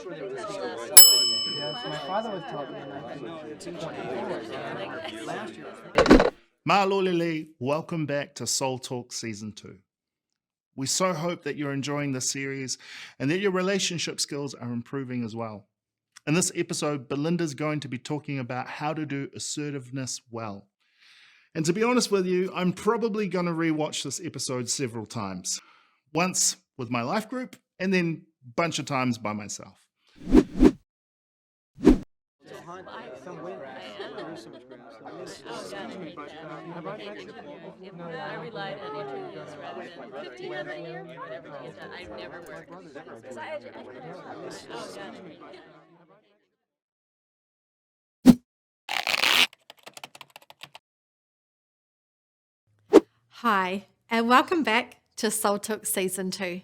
My father was taught me last year. Ma'alolele, welcome back to Soul Talk Season 2. We so hope that you're enjoying this series and that your relationship skills are improving as well. In this episode, Belinda's going to be talking about how to do assertiveness well. And to be honest with you, I'm probably going to rewatch this episode several times. Once with my life group, and then a bunch of times by myself. I relied on interviews rather than 15 of a year, whatever it is that I've never worked. Because I Hi, and welcome back to Soul Talk Season 2.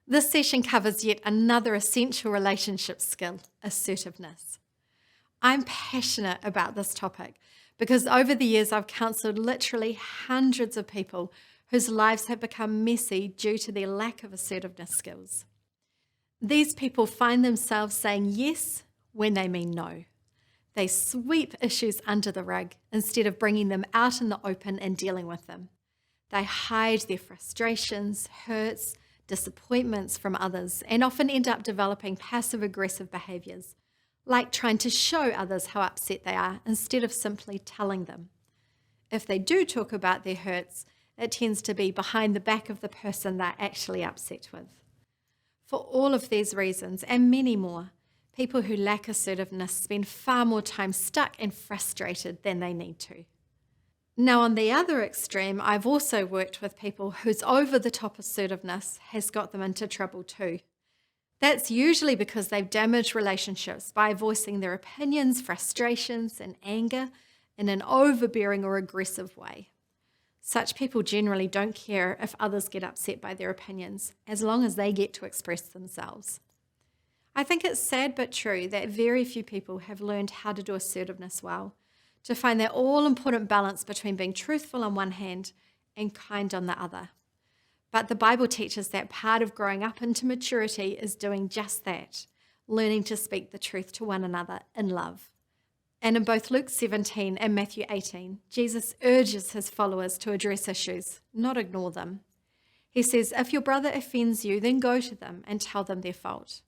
This session covers yet another essential relationship skill, assertiveness. I'm passionate about this topic because over the years I've counselled literally hundreds of people whose lives have become messy due to their lack of assertiveness skills. These people find themselves saying yes when they mean no. They sweep issues under the rug instead of bringing them out in the open and dealing with them. They hide their frustrations, hurts, disappointments from others, and often end up developing passive-aggressive behaviours, like trying to show others how upset they are instead of simply telling them. If they do talk about their hurts, it tends to be behind the back of the person they're actually upset with. For all of these reasons, and many more, people who lack assertiveness spend far more time stuck and frustrated than they need to. Now, on the other extreme, I've also worked with people whose over-the-top assertiveness has got them into trouble too. That's usually because they've damaged relationships by voicing their opinions, frustrations, and anger in an overbearing or aggressive way. Such people generally don't care if others get upset by their opinions, as long as they get to express themselves. I think it's sad but true that very few people have learned how to do assertiveness well, to find that all-important balance between being truthful on one hand and kind on the other. But the Bible teaches that part of growing up into maturity is doing just that, learning to speak the truth to one another in love. And in both Luke 17 and Matthew 18, Jesus urges his followers to address issues, not ignore them. He says, if your brother offends you, then go to them and tell them their fault.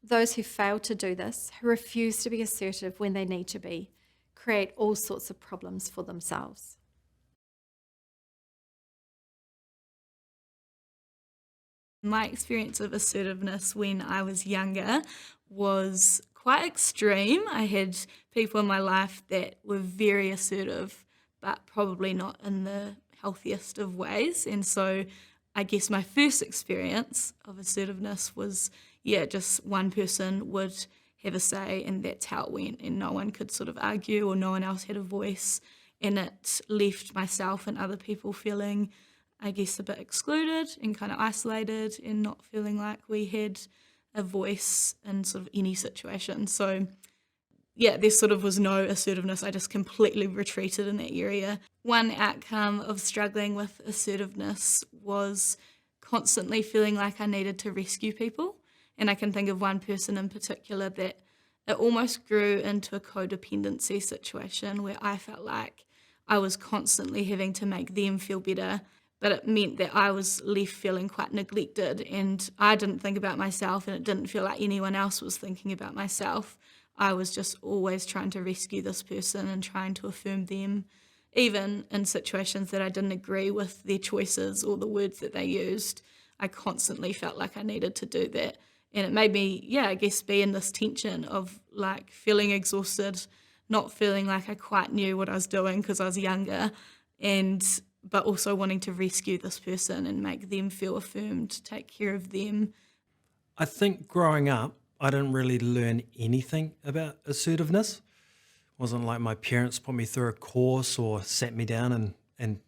Those who fail to do this, who refuse to be assertive when they need to be, create all sorts of problems for themselves. My experience of assertiveness when I was younger was quite extreme. I had people in my life that were very assertive, but probably not in the healthiest of ways. And so I guess my first experience of assertiveness was, just one person would have a say and that's how it went, and no one could sort of argue or no one else had a voice, and it left myself and other people feeling, I guess, a bit excluded and kind of isolated and not feeling like we had a voice in sort of any situation. So there sort of was no assertiveness. I just completely retreated in that area. One outcome of struggling with assertiveness was constantly feeling like I needed to rescue people. And I can think of one person in particular that it almost grew into a codependency situation where I felt like I was constantly having to make them feel better, but it meant that I was left feeling quite neglected and I didn't think about myself and it didn't feel like anyone else was thinking about myself. I was just always trying to rescue this person and trying to affirm them, even in situations that I didn't agree with their choices or the words that they used. I constantly felt like I needed to do that. And it made me, I guess, be in this tension of like feeling exhausted, not feeling like I quite knew what I was doing because I was younger, but also wanting to rescue this person and make them feel affirmed, take care of them. I think growing up, I didn't really learn anything about assertiveness. It wasn't like my parents put me through a course or sat me down and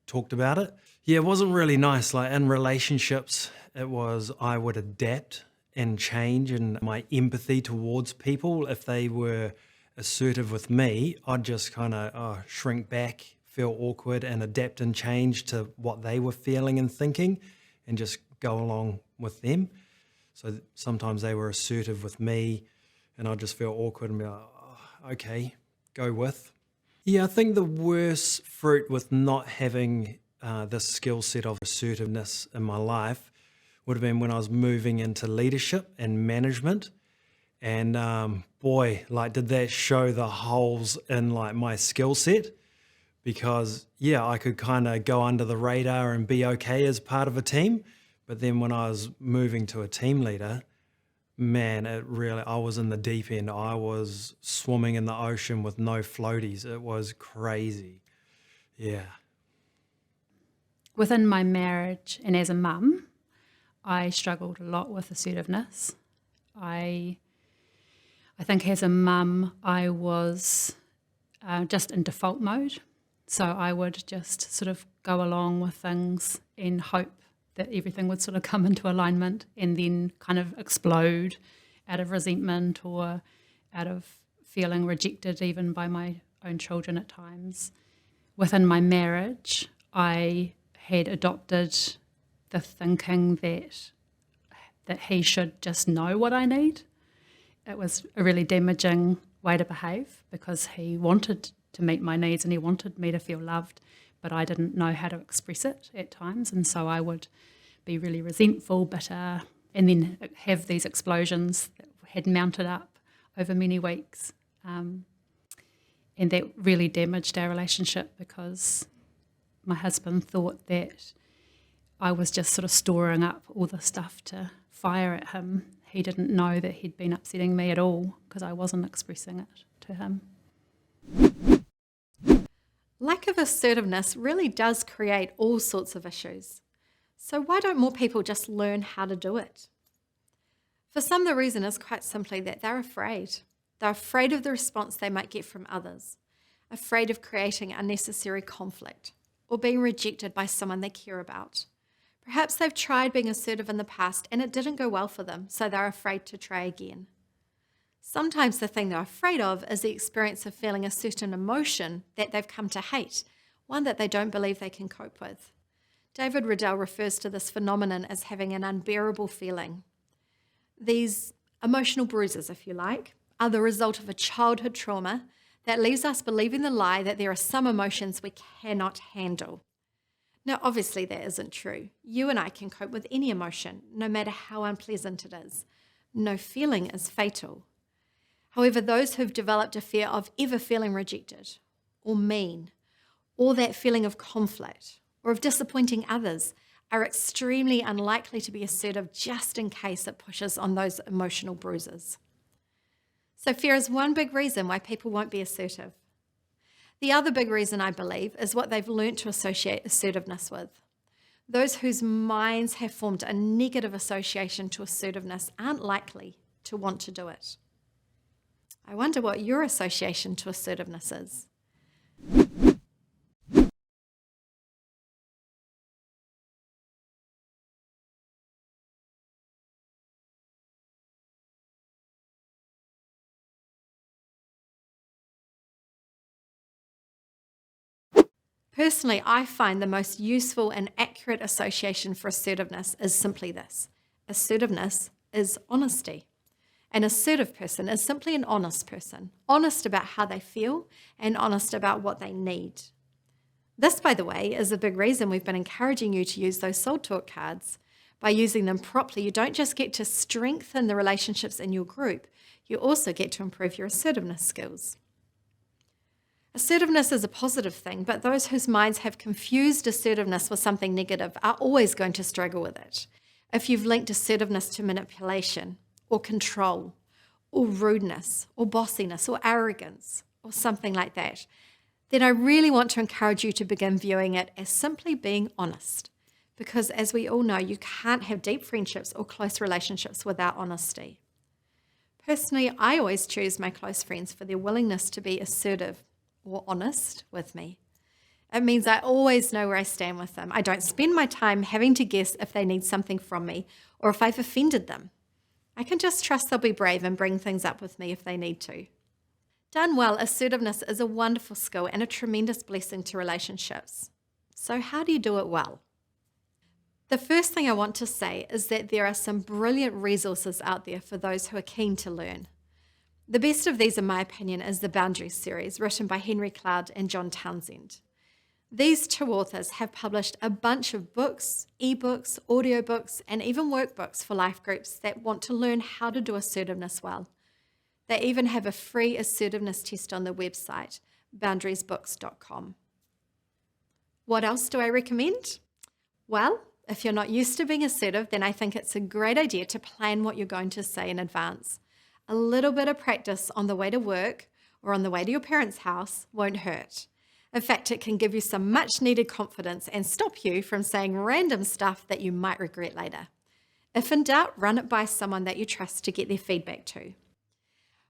talked about it. It wasn't really nice. Like in relationships, it was I would adapt and change, and my empathy towards people, if they were assertive with me, I'd just kind of shrink back, feel awkward and adapt and change to what they were feeling and thinking and just go along with them. So sometimes they were assertive with me and I'd just feel awkward and be like, oh, okay, go with. Yeah, I think the worst fruit with not having this skill set of assertiveness in my life would have been when I was moving into leadership and management. And boy, like, did that show the holes in like my skill set? Because yeah, I could kind of go under the radar and be okay as part of a team. But then when I was moving to a team leader, man, I was in the deep end. I was swimming in the ocean with no floaties. It was crazy. Yeah. Within my marriage and as a mum, I struggled a lot with assertiveness. I think as a mum, I was just in default mode. So I would just sort of go along with things and hope that everything would sort of come into alignment and then kind of explode out of resentment or out of feeling rejected even by my own children at times. Within my marriage, I had adopted the thinking that he should just know what I need. It was a really damaging way to behave because he wanted to meet my needs and he wanted me to feel loved, but I didn't know how to express it at times, and so I would be really resentful, bitter, and then have these explosions that had mounted up over many weeks. And that really damaged our relationship because my husband thought that I was just sort of storing up all the stuff to fire at him. He didn't know that he'd been upsetting me at all because I wasn't expressing it to him. Lack of assertiveness really does create all sorts of issues. So why don't more people just learn how to do it? For some, the reason is quite simply that they're afraid. They're afraid of the response they might get from others, afraid of creating unnecessary conflict, or being rejected by someone they care about. Perhaps they've tried being assertive in the past and it didn't go well for them, so they're afraid to try again. Sometimes the thing they're afraid of is the experience of feeling a certain emotion that they've come to hate, one that they don't believe they can cope with. David Riddell refers to this phenomenon as having an unbearable feeling. These emotional bruises, if you like, are the result of a childhood trauma that leaves us believing the lie that there are some emotions we cannot handle. Now, obviously that isn't true. You and I can cope with any emotion, no matter how unpleasant it is. No feeling is fatal. However, those who've developed a fear of ever feeling rejected or mean, or that feeling of conflict or of disappointing others are extremely unlikely to be assertive just in case it pushes on those emotional bruises. So fear is one big reason why people won't be assertive. The other big reason, I believe, is what they've learnt to associate assertiveness with. Those whose minds have formed a negative association to assertiveness aren't likely to want to do it. I wonder what your association to assertiveness is. Personally, I find the most useful and accurate association for assertiveness is simply this. Assertiveness is honesty. An assertive person is simply an honest person, honest about how they feel and honest about what they need. This, by the way, is a big reason we've been encouraging you to use those Soul Talk cards. By using them properly, you don't just get to strengthen the relationships in your group, you also get to improve your assertiveness skills. Assertiveness is a positive thing, but those whose minds have confused assertiveness with something negative are always going to struggle with it. If you've linked assertiveness to manipulation, or control, or rudeness, or bossiness, or arrogance, or something like that, then I really want to encourage you to begin viewing it as simply being honest. Because as we all know, you can't have deep friendships or close relationships without honesty. Personally, I always choose my close friends for their willingness to be assertive or honest with me. It means I always know where I stand with them. I don't spend my time having to guess if they need something from me or if I've offended them. I can just trust they'll be brave and bring things up with me if they need to. Done well, assertiveness is a wonderful skill and a tremendous blessing to relationships. So how do you do it well? The first thing I want to say is that there are some brilliant resources out there for those who are keen to learn. The best of these, in my opinion, is the Boundaries series, written by Henry Cloud and John Townsend. These two authors have published a bunch of books, ebooks, audiobooks, and even workbooks for life groups that want to learn how to do assertiveness well. They even have a free assertiveness test on their website, boundariesbooks.com. What else do I recommend? Well, if you're not used to being assertive, then I think it's a great idea to plan what you're going to say in advance. A little bit of practice on the way to work or on the way to your parents' house won't hurt. In fact, it can give you some much needed confidence and stop you from saying random stuff that you might regret later. If in doubt, run it by someone that you trust to get their feedback too.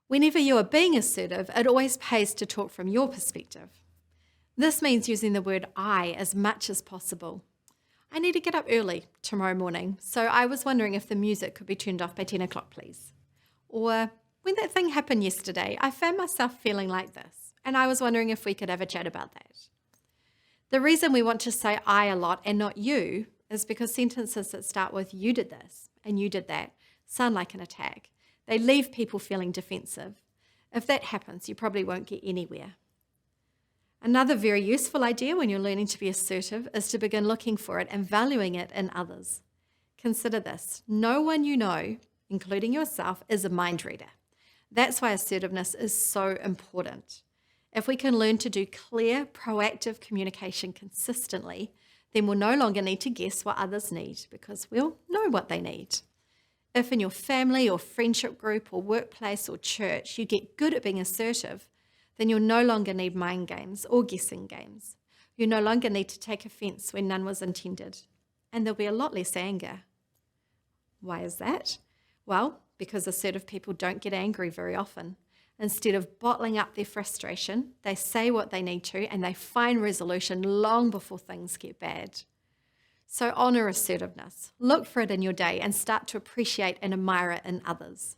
Whenever you are being assertive, it always pays to talk from your perspective. This means using the word I as much as possible. I need to get up early tomorrow morning, so I was wondering if the music could be turned off by 10 o'clock, please. Or, when that thing happened yesterday, I found myself feeling like this, and I was wondering if we could have a chat about that. The reason we want to say I a lot and not you is because sentences that start with you did this and you did that sound like an attack. They leave people feeling defensive. If that happens, you probably won't get anywhere. Another very useful idea when you're learning to be assertive is to begin looking for it and valuing it in others. Consider this: no one you know, including yourself, is a mind reader. That's why assertiveness is so important. If we can learn to do clear, proactive communication consistently, then we'll no longer need to guess what others need because we'll know what they need. If in your family or friendship group or workplace or church you get good at being assertive, then you'll no longer need mind games or guessing games. You no longer need to take offense when none was intended, and there'll be a lot less anger. Why is that? Well, because assertive people don't get angry very often. Instead of bottling up their frustration, they say what they need to and they find resolution long before things get bad. So honor assertiveness, look for it in your day and start to appreciate and admire it in others.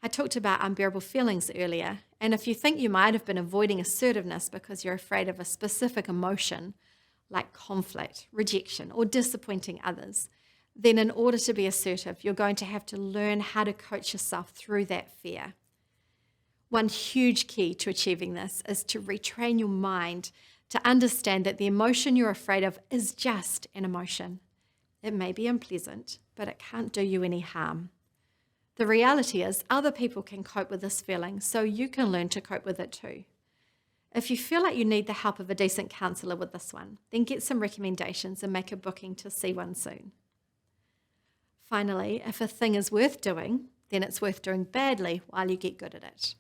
I talked about unbearable feelings earlier, and if you think you might have been avoiding assertiveness because you're afraid of a specific emotion, like conflict, rejection, or disappointing others, then in order to be assertive, you're going to have to learn how to coach yourself through that fear. One huge key to achieving this is to retrain your mind to understand that the emotion you're afraid of is just an emotion. It may be unpleasant, but it can't do you any harm. The reality is other people can cope with this feeling, so you can learn to cope with it too. If you feel like you need the help of a decent counsellor with this one, then get some recommendations and make a booking to see one soon. Finally, if a thing is worth doing, then it's worth doing badly while you get good at it.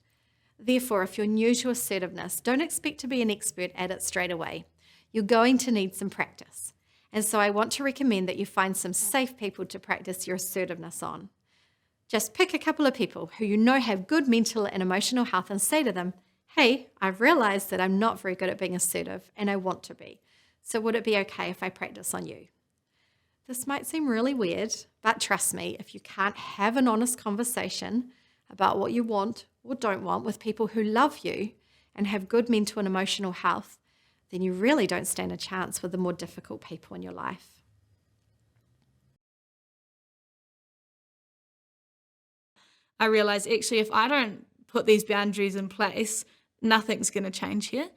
Therefore, if you're new to assertiveness, don't expect to be an expert at it straight away. You're going to need some practice. And so I want to recommend that you find some safe people to practice your assertiveness on. Just pick a couple of people who you know have good mental and emotional health and say to them, hey, I've realized that I'm not very good at being assertive and I want to be. So would it be okay if I practice on you? This might seem really weird, but trust me, if you can't have an honest conversation about what you want or don't want with people who love you and have good mental and emotional health, then you really don't stand a chance with the more difficult people in your life. I realised actually if I don't put these boundaries in place, nothing's going to change here.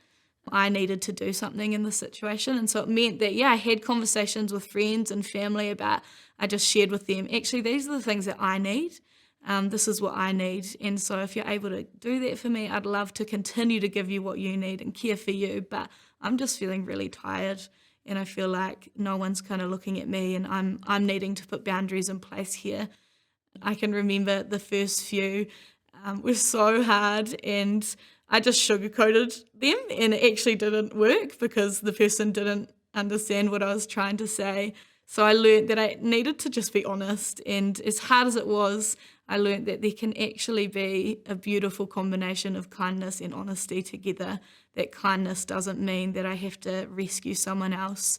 I needed to do something in the situation. And so it meant that, I had conversations with friends and family about, I just shared with them, actually, these are the things that I need. This is what I need. And so if you're able to do that for me, I'd love to continue to give you what you need and care for you. But I'm just feeling really tired and I feel like no one's kind of looking at me and I'm needing to put boundaries in place here. I can remember the first few were so hard and I just sugarcoated them and it actually didn't work because the person didn't understand what I was trying to say. So I learned that I needed to just be honest, and as hard as it was, I learned that there can actually be a beautiful combination of kindness and honesty together. That kindness doesn't mean that I have to rescue someone else.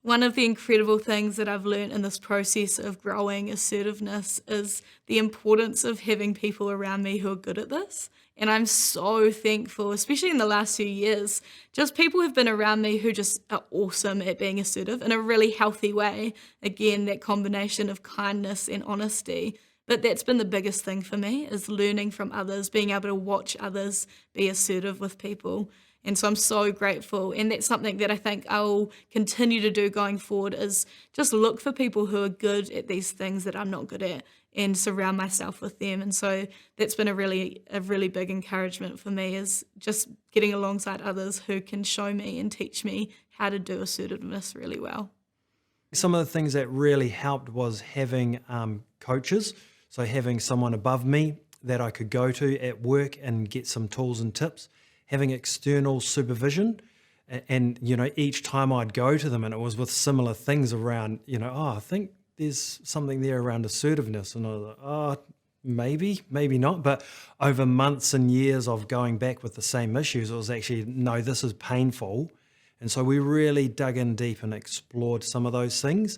One of the incredible things that I've learned in this process of growing assertiveness is the importance of having people around me who are good at this. And I'm so thankful, especially in the last few years, just people who've been around me who just are awesome at being assertive in a really healthy way. Again, that combination of kindness and honesty. But that's been the biggest thing for me, is learning from others, being able to watch others be assertive with people. And so I'm so grateful. And that's something that I think I'll continue to do going forward, is just look for people who are good at these things that I'm not good at and surround myself with them. And so that's been a really big encouragement for me, is just getting alongside others who can show me and teach me how to do assertiveness really well. Some of the things that really helped was having coaches. So having someone above me that I could go to at work and get some tools and tips, having external supervision. And, each time I'd go to them and it was with similar things around, I think there's something there around assertiveness. And I was like, maybe not. But over months and years of going back with the same issues, it was actually, no, this is painful. And so we really dug in deep and explored some of those things.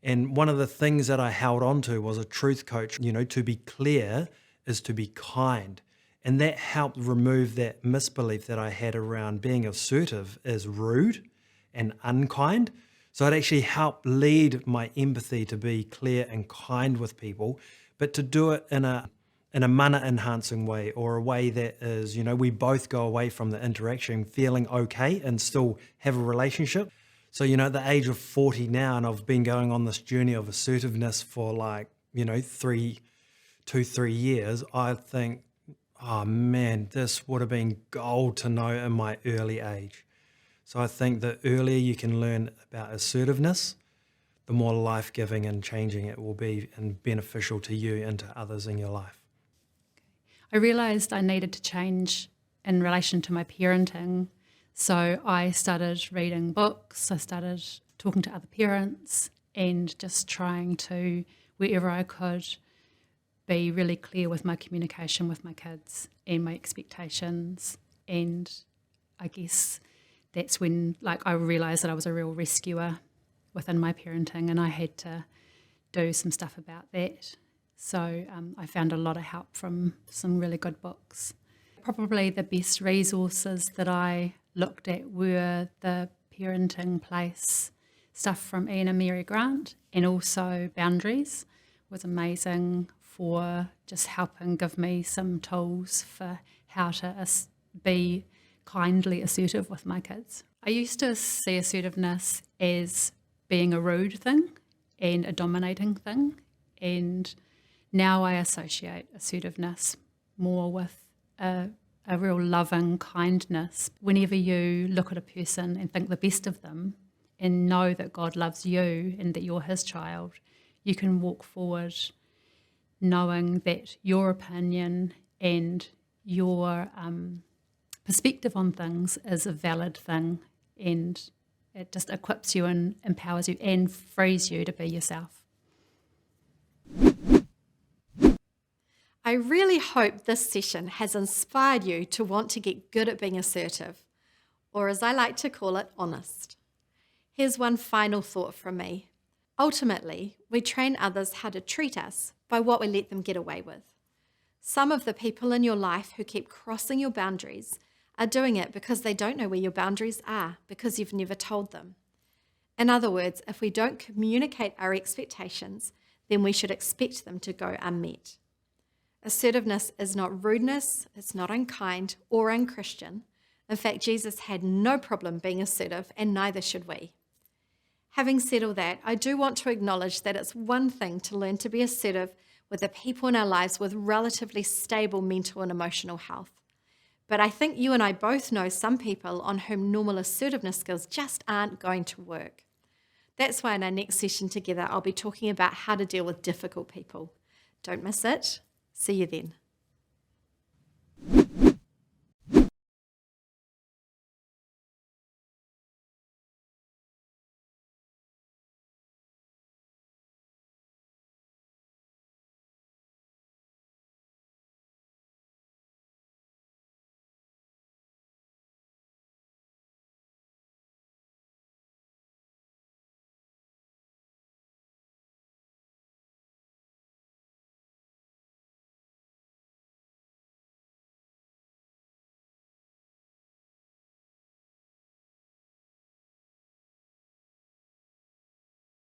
And one of the things that I held on to was a truth coach. To be clear is to be kind. And that helped remove that misbelief that I had around being assertive as rude and unkind. So it actually helped lead my empathy to be clear and kind with people, but to do it in a mana-enhancing way, or a way that is, we both go away from the interaction feeling okay and still have a relationship. So, at the age of 40 now, and I've been going on this journey of assertiveness for 3 years, I think, oh man, this would have been gold to know in my early age. So I think the earlier you can learn about assertiveness, the more life-giving and changing it will be, and beneficial to you and to others in your life. I realised I needed to change in relation to my parenting. So I started reading books, I started talking to other parents, and just trying to, wherever I could, be really clear with my communication with my kids and my expectations. And I guess that's when I realised that I was a real rescuer within my parenting, and I had to do some stuff about that. So I found a lot of help from some really good books. Probably the best resources that I looked at were the Parenting Place stuff from Ian and Mary Grant, and also Boundaries was amazing for just helping give me some tools for how to be kindly assertive with my kids. I used to see assertiveness as being a rude thing and a dominating thing, and now I associate assertiveness more with a real loving kindness. Whenever you look at a person and think the best of them and know that God loves you and that you're his child, you can walk forward knowing that your opinion and your perspective on things is a valid thing, and it just equips you and empowers you and frees you to be yourself. I really hope this session has inspired you to want to get good at being assertive, or as I like to call it, honest. Here's one final thought from me. Ultimately, we train others how to treat us by what we let them get away with. Some of the people in your life who keep crossing your boundaries are doing it because they don't know where your boundaries are, because you've never told them. In other words, if we don't communicate our expectations, then we should expect them to go unmet. Assertiveness is not rudeness, it's not unkind or unchristian. In fact, Jesus had no problem being assertive, and neither should we. Having said all that, I do want to acknowledge that it's one thing to learn to be assertive with the people in our lives with relatively stable mental and emotional health. But I think you and I both know some people on whom normal assertiveness skills just aren't going to work. That's why in our next session together, I'll be talking about how to deal with difficult people. Don't miss it. See you then.